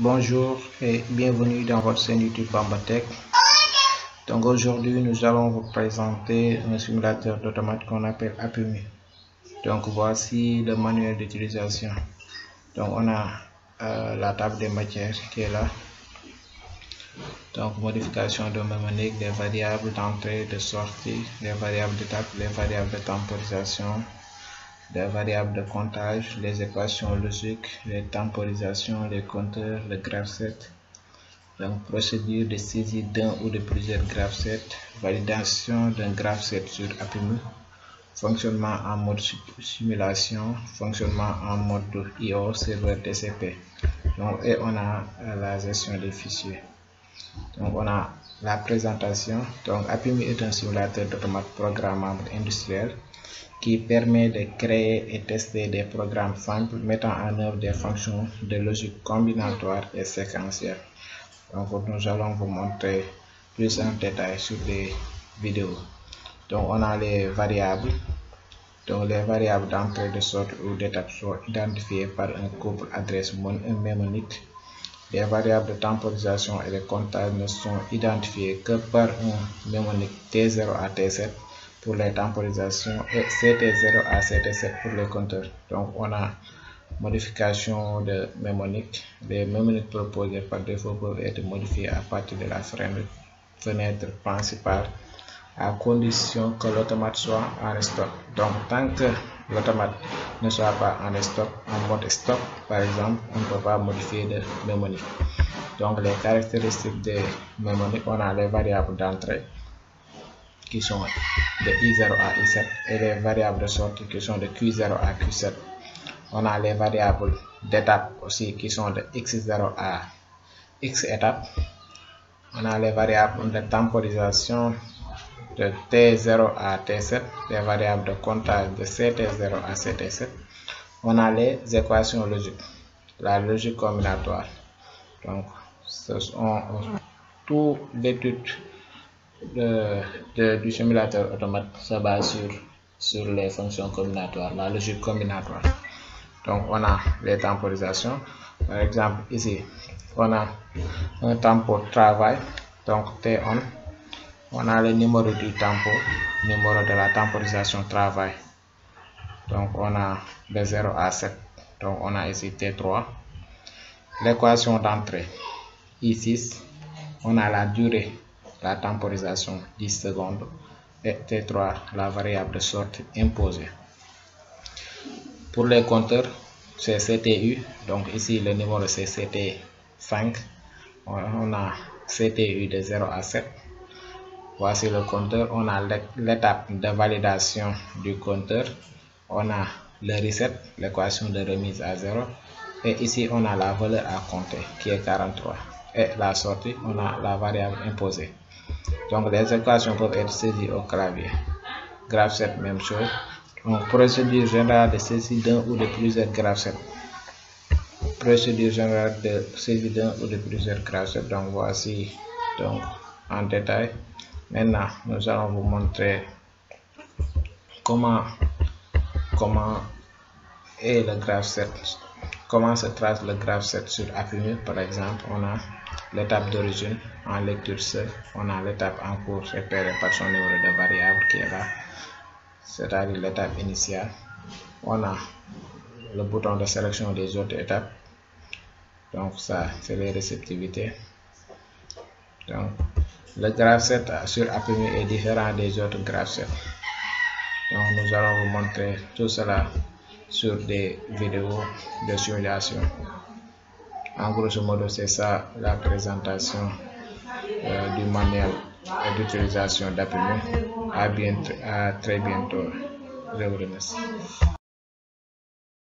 Bonjour et bienvenue dans votre chaîne YouTube Bambatech. Donc aujourd'hui nous allons vous présenter un simulateur d'automate qu'on appelle APMU. Donc voici le manuel d'utilisation. Donc on a la table des matières qui est là. Donc modification de mnémonique, des variables d'entrée, de sortie, les variables d'étape, les variables de temporisation, des variables de comptage, les équations logiques, les temporisations, les compteurs, le graph-set, donc procédure de saisie d'un ou de plusieurs graph-set, validation d'un graph-set sur APMU, fonctionnement en mode simulation, fonctionnement en mode IO serveur TCP. Donc, et on a la gestion des fichiers. Donc on a la présentation. Donc APMU est un simulateur d'automate programmable industriel qui permet de créer et tester des programmes simples mettant en œuvre des fonctions de logique combinatoire et séquentielle. Donc nous allons vous montrer plus en détail sur les vidéos. Donc on a les variables. Donc les variables d'entrée, de sortie ou d'étape sont identifiées par un couple adresse mnémonique. Les variables de temporisation et de comptage ne sont identifiées que par un mnémonique T0 à T7 pour les temporisations et CT0 à CT7 pour les compteurs. Donc on a modification de mnémonique. Les mnémoniques proposées par défaut peuvent être modifiées à partir de la fenêtre principale à condition que l'automate soit en stock. Donc tant que l'automate ne soit pas en stock, en mode stock par exemple, on ne peut pas modifier de mnémonique. Donc les caractéristiques des mnémoniques, on a les variables d'entrée qui sont de I0 à I7 et les variables de sortie qui sont de Q0 à Q7. On a les variables d'étape aussi qui sont de X0 à X étape. On a les variables de temporisation de T0 à T7, les variables de comptage de CT0 à CT7. On a les équations logiques, la logique combinatoire. Donc, ce sont tout l'étude du simulateur automate se base sur les fonctions combinatoires, la logique combinatoire. Donc, on a les temporisations. Par exemple, ici, on a un tempo travail, donc T1. On a le numéro du tempo, numéro de la temporisation travail. Donc on a de 0 à 7. Donc on a ici T3. L'équation d'entrée I6. On a la durée, la temporisation 10 secondes. Et T3, la variable de sortie imposée. Pour les compteurs, c'est CTU. Donc ici le numéro c'est CT5. On a CTU de 0 à 7. Voici le compteur, on a l'étape de validation du compteur, on a le reset, l'équation de remise à 0, et ici on a la valeur à compter qui est 43, et la sortie, on a la variable imposée. Donc les équations peuvent être saisies au clavier. Graph-set, même chose. Donc procédure générale de saisie d'un ou de plusieurs graph-sets. Procédure générale de saisie d'un ou de plusieurs graph-sets. Donc voici donc en détail. Maintenant, nous allons vous montrer comment est le graph-set, comment se trace le graph-set sur APMU. Par exemple, on a l'étape d'origine en lecture seule, on a l'étape en cours repérée par son numéro de variable qui est là, c'est-à-dire l'étape initiale. On a le bouton de sélection des autres étapes, donc ça c'est les réceptivités. Donc le graph-set sur APMU est différent des autres graph-sets. Donc nous allons vous montrer tout cela sur des vidéos de simulation. En grosso modo, c'est ça la présentation du manuel d'utilisation d'APMU. À très bientôt. Je vous remercie.